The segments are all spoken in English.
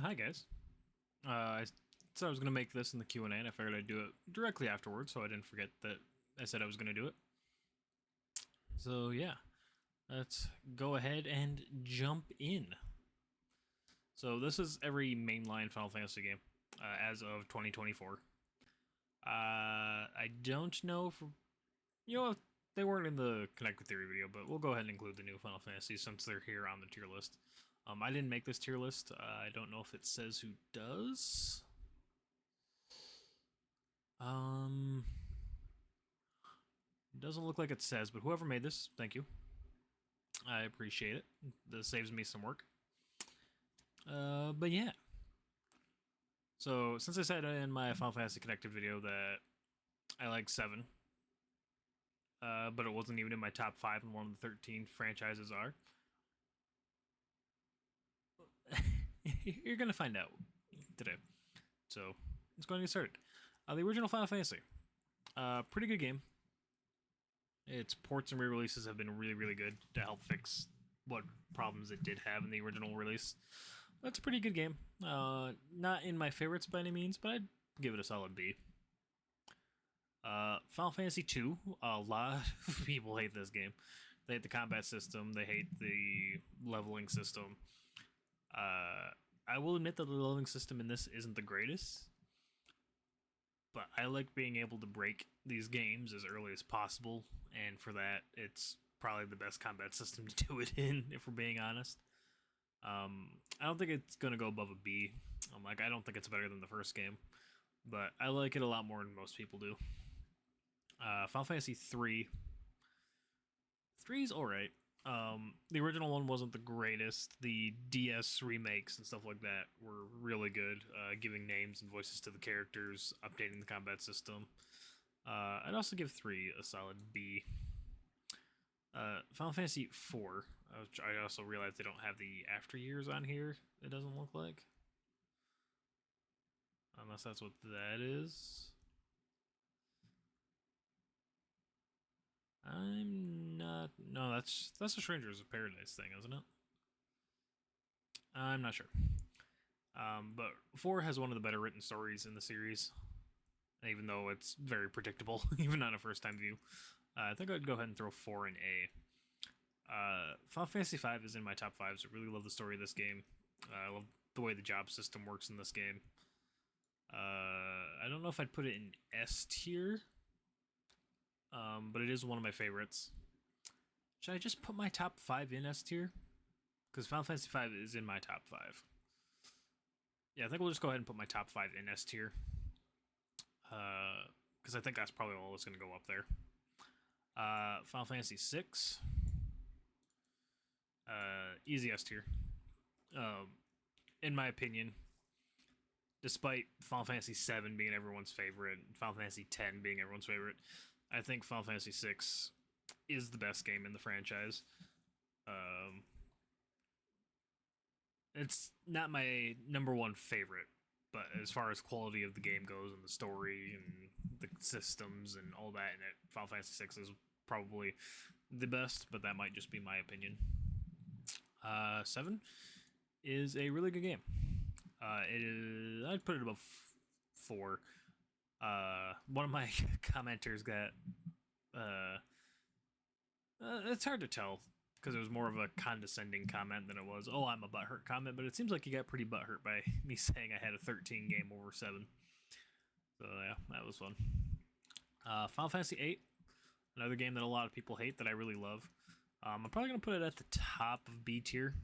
Hi guys. I said I was gonna make this in the Q&A, and I figured I'd do it directly afterwards, so I didn't forget that I said I was gonna do it. So yeah, let's go ahead and jump in. So this is every mainline Final Fantasy game as of 2024. I don't know if if they weren't in the Connect with Theory video, but we'll go ahead and include the new Final Fantasy since they're here on the tier list. I didn't make this tier list. I don't know if it says who does. Um, Doesn't look like it says, but whoever made this, thank you. I appreciate it. This saves me some work. But yeah. So since I said in my Final Fantasy Connected video that I like 7, but it wasn't even in my top 5 and one of the 13 franchises are, you're gonna find out today. So let's go ahead and get started. The original Final Fantasy, pretty good game. Its ports and re-releases have been really, really good to help fix what problems it did have in the original release. That's a pretty good game. Not in my favorites by any means, but I'd give it a solid B. Final Fantasy II, a lot of people hate this game. They hate the combat system, they hate the leveling system. I will admit that the leveling system in this isn't the greatest, but I like being able to break these games as early as possible, and for that, it's probably the best combat system to do it in, if we're being honest. I don't think it's gonna go above a B. I don't think it's better than the first game, but I like it a lot more than most people do. Final Fantasy 3. 3's alright. The original one wasn't the greatest. The DS remakes and stuff like that were really good, giving names and voices to the characters, updating the combat system. I'd also give 3 a solid B. Final Fantasy 4. I also realized they don't have the after years on here, it doesn't look like. Unless that's what that is. I'm not. No, that's a Strangers of Paradise thing, isn't it? I'm not sure. But 4 has one of the better written stories in the series, even though it's very predictable, even on a first time view. I think I'd go ahead and throw 4 in A. Final Fantasy V is in my top 5s. I really love the story of this game. I love the way the job system works in this game. I don't know if I'd put it in S tier, but it is one of my favorites. Should I just put my top 5 in S tier? Because Final Fantasy V is in my top 5. Yeah, I think we'll just go ahead and put my top 5 in S tier. Because I think that's probably all that's going to go up there. Final Fantasy VI. Easy S tier. In my opinion, despite Final Fantasy VII being everyone's favorite, Final Fantasy X being everyone's favorite, I think Final Fantasy VI is the best game in the franchise. It's not my number one favorite, but as far as quality of the game goes and the story and the systems and all that in it, Final Fantasy VI is probably the best, but that might just be my opinion. 7 is a really good game. It is. I'd put it above 4. One of my commenters got. It's hard to tell because it was more of a condescending comment than it was, "Oh, I'm a butthurt" comment. But it seems like he got pretty butthurt by me saying I had a 13 game over 7. So yeah, that was fun. Final Fantasy 8, another game that a lot of people hate that I really love. I'm probably gonna put it at the top of B tier.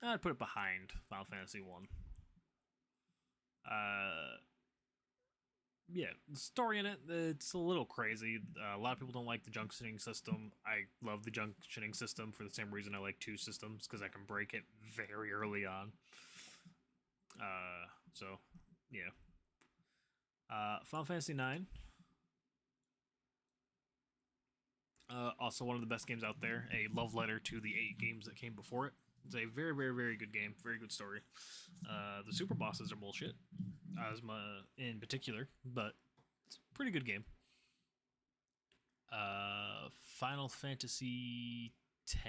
I'd put it behind Final Fantasy 1. Yeah, the story in it, it's a little crazy. A lot of people don't like the junctioning system. I love the junctioning system for the same reason I like 2 systems, because I can break it very early on. So, yeah. Final Fantasy 9. Also one of the best games out there. A love letter to the 8 games that came before it. It's a very, very, very good game. Very good story. The super bosses are bullshit, Ozma in particular, but it's a pretty good game. Final Fantasy X.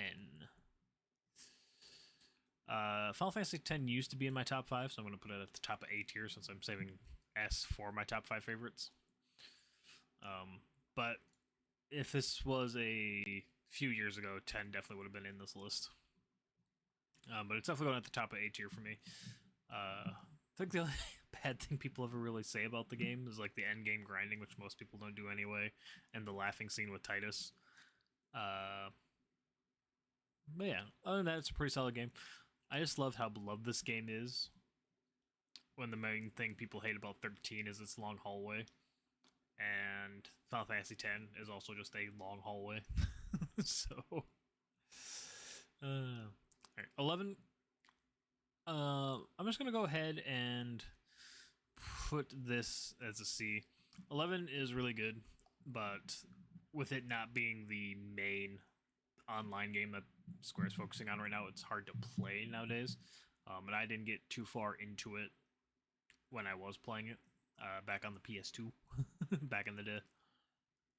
Final Fantasy X used to be in my top 5, so I'm going to put it at the top of A tier since I'm saving S for my top 5 favorites. But if this was a few years ago, 10 definitely would have been in this list. But it's definitely going at the top of A tier for me. I think the only bad thing people ever really say about the game is like the end game grinding, which most people don't do anyway, and the laughing scene with Titus. But yeah, other than that, it's a pretty solid game. I just love how beloved this game is. When the main thing people hate about 13 is its long hallway, and Final Fantasy X is also just a long hallway. So, alright, 11. I'm just gonna go ahead and put this as a C. 11 is really good, but with it not being the main online game that Square's focusing on right now, it's hard to play nowadays. And I didn't get too far into it when I was playing it back on the PS2 back in the day.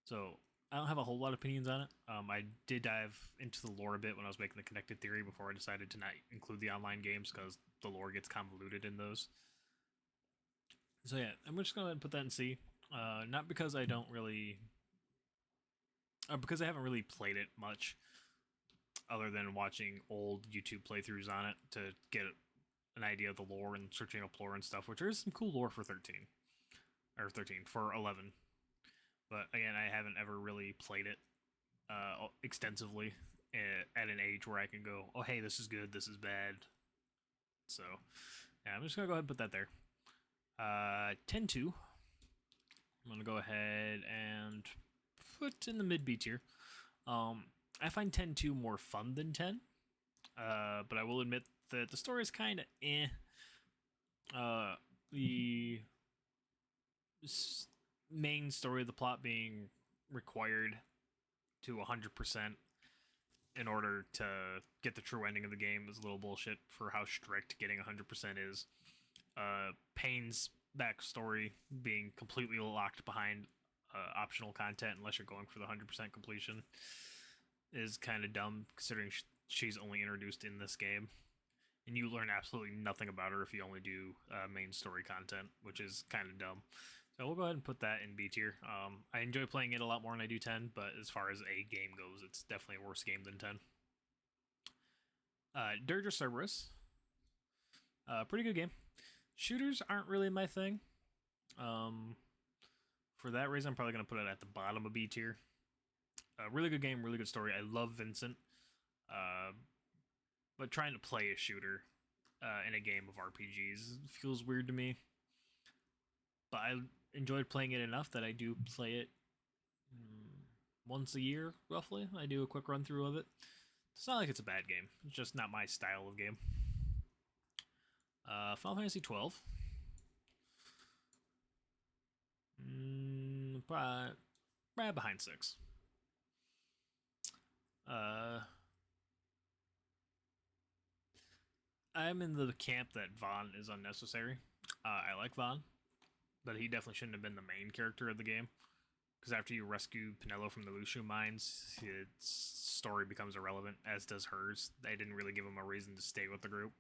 So I don't have a whole lot of opinions on it. I did dive into the lore a bit when I was making the connected theory before I decided to not include the online games because the lore gets convoluted in those. So yeah, I'm just gonna put that in C. Not because I don't really, because I haven't really played it much, other than watching old YouTube playthroughs on it to get an idea of the lore and searching up lore and stuff. Which there is some cool lore for 13, or 13 for 11. But again, I haven't ever really played it extensively at an age where I can go, oh hey, this is good, this is bad. So yeah, I'm just gonna go ahead and put that there. 10-2. I'm gonna go ahead and put in the mid B tier. I find 10-2 more fun than 10, but I will admit that the story is kind of eh. The main story of the plot being required to 100% in order to get the true ending of the game is a little bullshit for how strict getting 100% is. Payne's backstory being completely locked behind optional content unless you're going for the 100% completion is kind of dumb, considering she's only introduced in this game. And you learn absolutely nothing about her if you only do main story content, which is kind of dumb. So we'll go ahead and put that in B tier. I enjoy playing it a lot more than I do 10, but as far as a game goes, it's definitely a worse game than 10. Dirge of Cerberus. Pretty good game. Shooters aren't really my thing. For that reason, I'm probably going to put it at the bottom of B tier. Really good game, really good story. I love Vincent. But trying to play a shooter in a game of RPGs feels weird to me. But I enjoyed playing it enough that I do play it once a year, roughly. I do a quick run through of it. It's not like it's a bad game. It's just not my style of game. Final Fantasy 12. Right behind 6. I'm in the camp that Vaughn is unnecessary. I like Vaughn, but he definitely shouldn't have been the main character of the game. Because after you rescue Pinello from the Lushu mines, his story becomes irrelevant, as does hers. They didn't really give him a reason to stay with the group,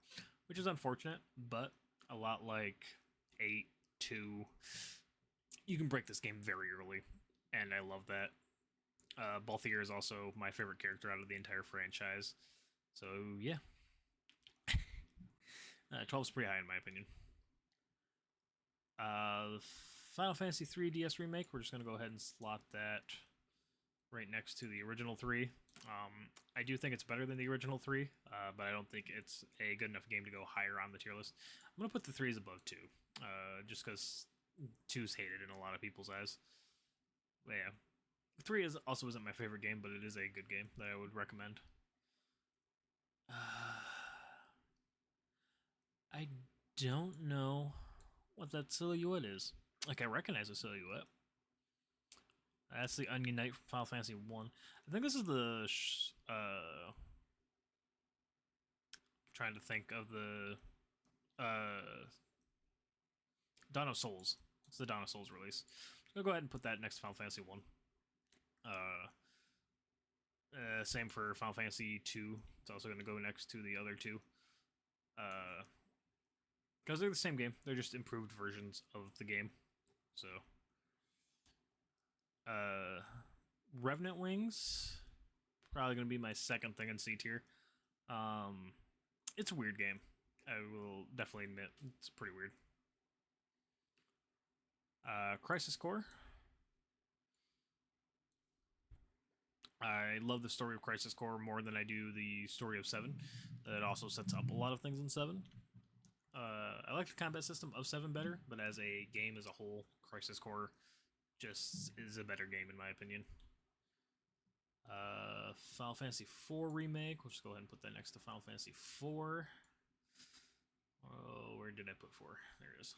which is unfortunate, but a lot like 8-2, you can break this game very early, and I love that. Balthier is also my favorite character out of the entire franchise. So, yeah. 12 is pretty high in my opinion. Final Fantasy 3 DS Remake, we're just going to go ahead and slot that right next to the original 3. I do think it's better than the original 3, but I don't think it's a good enough game to go higher on the tier list. I'm going to put the 3s above 2, just because 2's hated in a lot of people's eyes. But yeah. 3 also isn't my favorite game, but it is a good game that I would recommend. I don't know what that silhouette is. Like, I recognize the silhouette. That's the Onion Knight from Final Fantasy 1. I think this is the... trying to think of the... Dawn of Souls. It's the Dawn of Souls release. So I'll go ahead and put that next to Final Fantasy 1. Same for Final Fantasy 2. It's also going to go next to the other two. Because they're the same game. They're just improved versions of the game. So, uh, Revenant Wings, probably going to be my second thing in C tier. It's a weird game. I will definitely admit it's pretty weird. Crisis Core. I love the story of Crisis Core more than I do the story of 7. It also sets up a lot of things in 7. I like the combat system of 7 better, but as a game as a whole, Crisis Core just is a better game in my opinion. Final Fantasy IV Remake. We'll just go ahead and put that next to Final Fantasy IV. Oh, where did I put 4? There it is.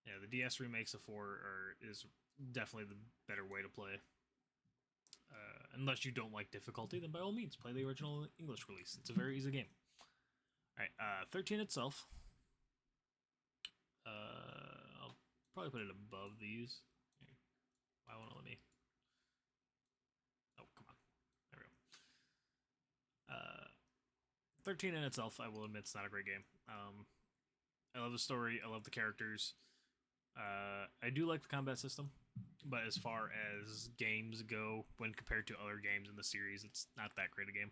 Yeah, the DS remakes of 4 is definitely the better way to play. Unless you don't like difficulty, then by all means, play the original English release. It's a very easy game. Alright, 13 itself. I'll probably put it above these. Why won't it let me? Oh, come on. There we go. 13 in itself, I will admit, it's not a great game. I love the story. I love the characters. I do like the combat system, but as far as games go, when compared to other games in the series, it's not that great a game.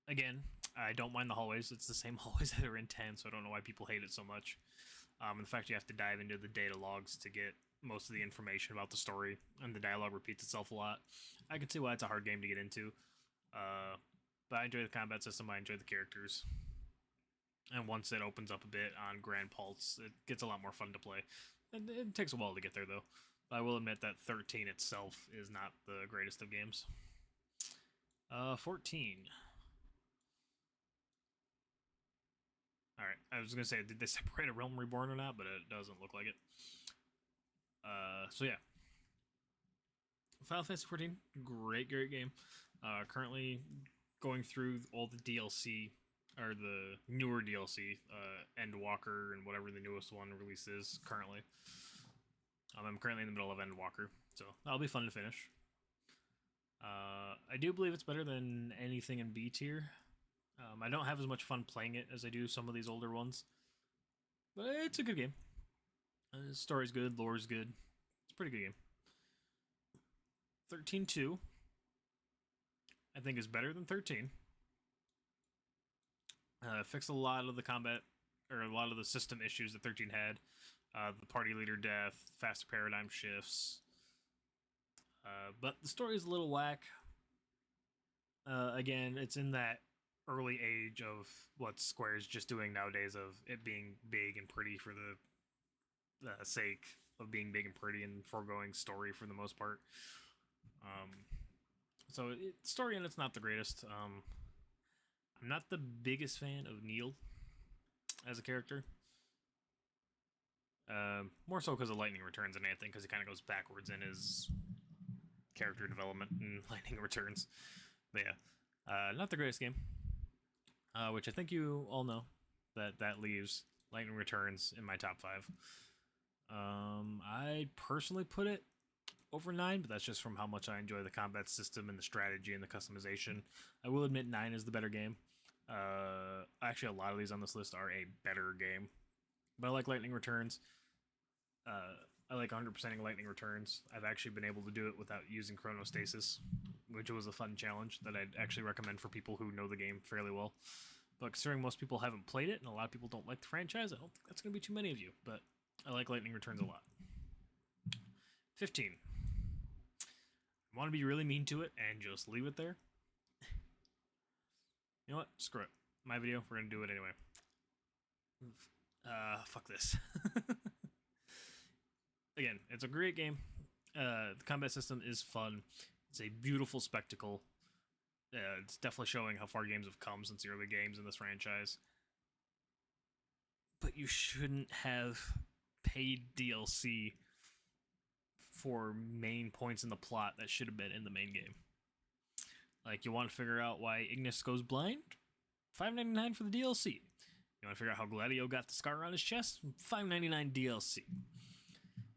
Again, I don't mind the hallways. It's the same hallways that are in 10, so I don't know why people hate it so much. And the fact you have to dive into the data logs to get most of the information about the story, and the dialogue repeats itself a lot. I can see why it's a hard game to get into. But I enjoy the combat system. I enjoy the characters. And once it opens up a bit on Grand Pulse, it gets a lot more fun to play. And it takes a while to get there, though. But I will admit that 13 itself is not the greatest of games. 14. Alright, I was going to say, did they separate a Realm Reborn or not? But it doesn't look like it. So yeah. Final Fantasy 14, great game. Currently going through all the DLC, or the newer DLC, Endwalker and whatever the newest one releases currently. I'm currently in the middle of Endwalker, so that'll be fun to finish. I do believe it's better than anything in B tier. I don't have as much fun playing it as I do some of these older ones, but it's a good game. The story's good, lore's good. It's a pretty good game. 13-2, I think, is better than 13. Fixed a lot of the combat, or a lot of the system issues that 13 had. The party leader death, faster paradigm shifts. But the story is a little whack. Again, it's in that early age of what Square's just doing nowadays, of it being big and pretty for the sake of being big and pretty, and foregoing story for the most part. So story in it's not the greatest. I'm not the biggest fan of Neil as a character. More so because of Lightning Returns and anything, because he kind of goes backwards in his character development in Lightning Returns. But yeah, not the greatest game. Which I think you all know that leaves Lightning Returns in my top 5. I personally put it over 9, but that's just from how much I enjoy the combat system and the strategy and the customization. I will admit 9 is the better game. Actually, a lot of these on this list are a better game. But I like Lightning Returns. I like 100%ing Lightning Returns. I've actually been able to do it without using Chronostasis, which was a fun challenge that I'd actually recommend for people who know the game fairly well. But considering most people haven't played it, and a lot of people don't like the franchise, I don't think that's going to be too many of you. But I like Lightning Returns a lot. 15. I want to be really mean to it and just leave it there. You know what? Screw it. My video, we're going to do it anyway. Fuck this. Again, it's a great game. The combat system is fun. It's a beautiful spectacle. It's definitely showing how far games have come since the early games in this franchise. But you shouldn't have paid DLC for main points in the plot that should have been in the main game. Like, you want to figure out why Ignis goes blind? $5.99 for the DLC. You want to figure out how Gladio got the scar on his chest? $5.99 DLC.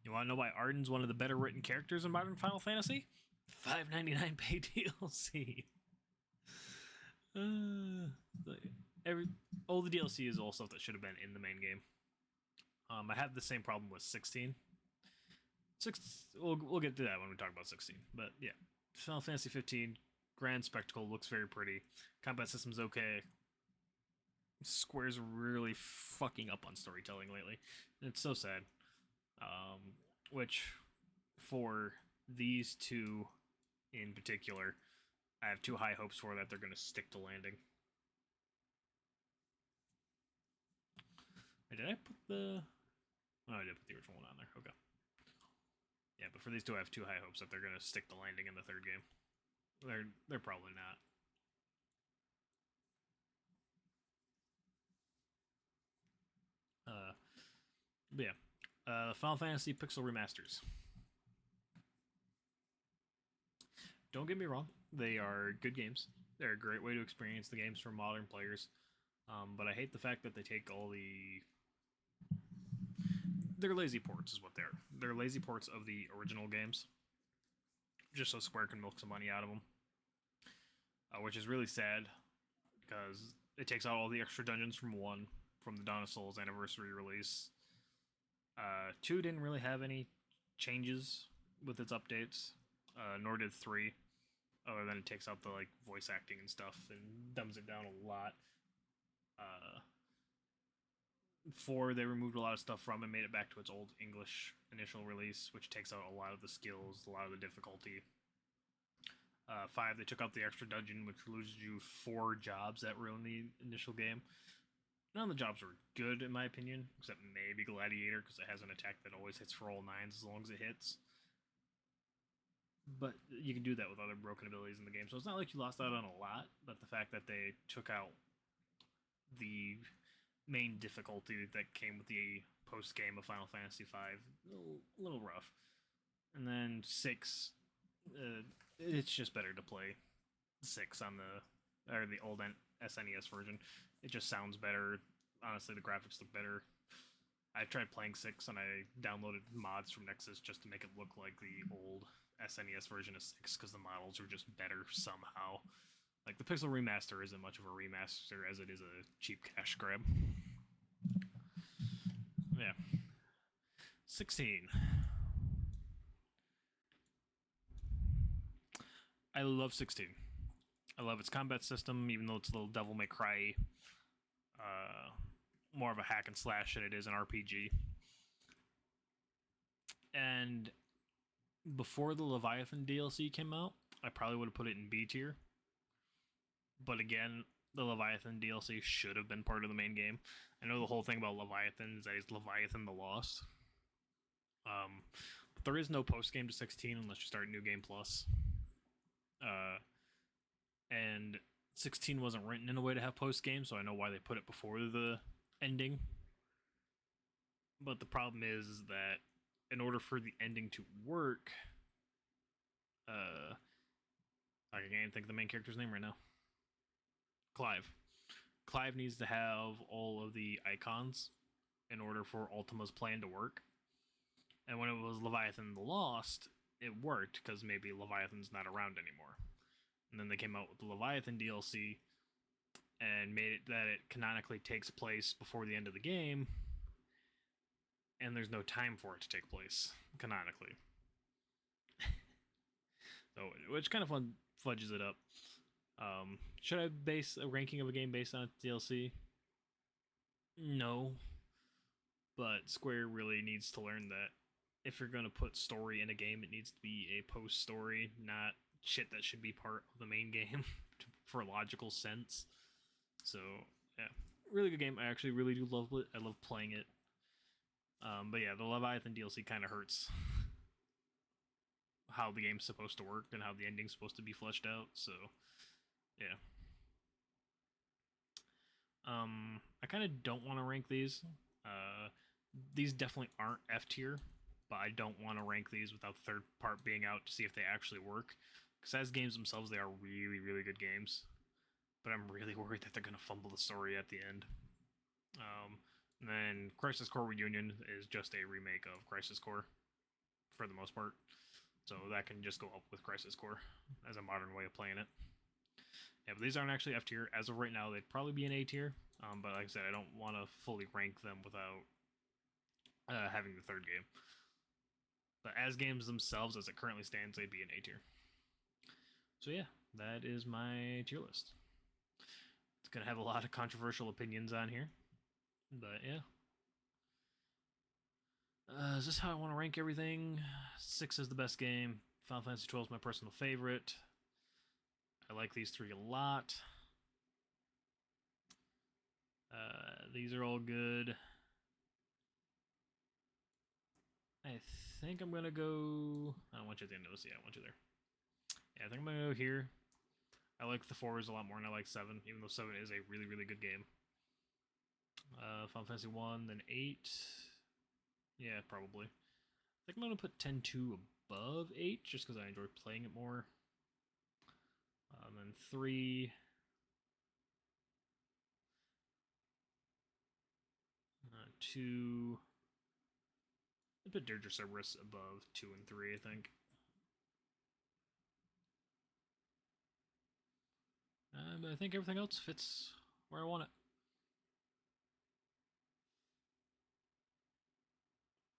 You want to know why Arden's one of the better written characters in modern Final Fantasy? $5.99 pay DLC. Like, every all the DLC is all stuff that should have been in the main game. I have the same problem with 16. We'll get to that when we talk about 16. But yeah, Final Fantasy 15, grand spectacle, looks very pretty. Combat system's okay. Square's really fucking up on storytelling lately. It's so sad. Which, for these two in particular, I have too high hopes for that they're going to stick to landing. Did I put the... Oh, I did put the original one on there. Okay. Yeah, but for these two, I have too high hopes that they're going to stick to landing in the third game. They're probably not. But yeah, Final Fantasy Pixel Remasters. Don't get me wrong, they are good games. They're a great way to experience the games for modern players. But I hate the fact that they take all the... They're lazy ports is what they are. They're lazy ports of the original games. Just so Square can milk some money out of them. Which is really sad, because it takes out all the extra dungeons from 1, from the Dawn of Souls anniversary release. 2 didn't really have any changes with its updates, nor did 3, other than it takes out the like voice acting and stuff and dumbs it down a lot. 4, they removed a lot of stuff from and made it back to its old English initial release, which takes out a lot of the skills, a lot of the difficulty. 5, they took out the extra dungeon, which loses you 4 jobs that ruin the initial game. None of the jobs were good, in my opinion, except maybe Gladiator, because it has an attack that always hits for all 9s as long as it hits. But you can do that with other broken abilities in the game, so it's not like you lost out on a lot, but the fact that they took out the main difficulty that came with the post-game of Final Fantasy V, a little rough. And then 6, it's just better to play 6 on the old SNES version. It just sounds better. Honestly, the graphics look better. I tried playing 6 and I downloaded mods from Nexus just to make it look like the old SNES version of 6 because the models are just better somehow. Like, the Pixel Remaster isn't much of a remaster as it is a cheap cash grab. Yeah. 16. I love 16. I love its combat system, even though it's a little Devil May Cry, more of a hack and slash than it is an RPG. And before the Leviathan DLC came out, I probably would have put it in B tier. But again, the Leviathan DLC should have been part of the main game. I know the whole thing about Leviathan is that it's Leviathan the Lost. But there is no post-game to 16 unless you start New Game Plus. And 16 wasn't written in a way to have post-game, so I know why they put it before the ending. But the problem is that in order for the ending to work, I can't think of the main character's name right now. Clive. Clive needs to have all of the icons in order for Ultima's plan to work. And when it was Leviathan the Lost, it worked because maybe Leviathan's not around anymore. And then they came out with the Leviathan DLC and made it that it canonically takes place before the end of the game, and there's no time for it to take place canonically. So, which kind of fudges it up. Should I base a ranking of a game based on its DLC? No. But Square really needs to learn that if you're going to put story in a game, it needs to be a post-story, not shit that should be part of the main game for logical sense. So, yeah. Really good game. I actually really do love it. I love playing it. But yeah, the Leviathan DLC kind of hurts how the game's supposed to work and how the ending's supposed to be fleshed out. So, yeah. I kind of don't want to rank these. These definitely aren't F tier, but I don't want to rank these without the third part being out to see if they actually work. Because as games themselves, they are really, really good games. But I'm really worried that they're going to fumble the story at the end. And then Crisis Core Reunion is just a remake of Crisis Core, for the most part. So that can just go up with Crisis Core as a modern way of playing it. Yeah, but these aren't actually F tier as of right now. They'd probably be an A tier. But like I said, I don't want to fully rank them without having the third game. But as games themselves, as it currently stands, they'd be an A tier. So yeah, that is my tier list. It's gonna have a lot of controversial opinions on here, but yeah. Is this how I want to rank everything? 6 is the best game. Final Fantasy 12 is my personal favorite. I like these 3 a lot. These are all good. I think I'm gonna go. I don't want you at the end of this. Yeah, I want you there. Yeah, I think I'm gonna go here. I like the 4s a lot more than I like 7, even though 7 is a really, really good game. Final Fantasy 1, then 8. Yeah, probably. I think I'm gonna put 10-2 above 8, just because I enjoy playing it more. Then 3. 2. I put Dirge Cerberus above 2 and 3, I think. But I think everything else fits where I want it.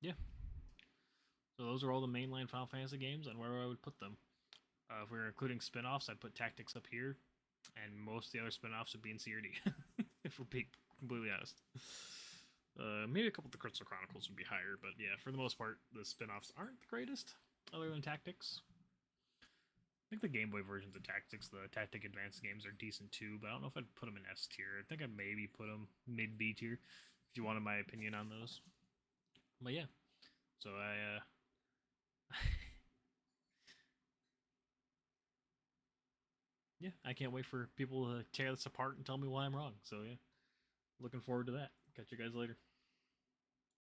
Yeah. So those are all the mainline Final Fantasy games and where I would put them. If we were including spin-offs, I'd put Tactics up here, and most of the other spin-offs would be in C or D, if we're being completely honest. Maybe a couple of the Crystal Chronicles would be higher, but yeah, for the most part, the spin-offs aren't the greatest, other than Tactics. I think the Game Boy versions of Tactics, the Tactic Advanced games, are decent too, but I don't know if I'd put them in S tier. I think I'd maybe put them mid-B tier, if you wanted my opinion on those. But yeah, so yeah, I can't wait for people to tear this apart and tell me why I'm wrong. So yeah, looking forward to that. Catch you guys later.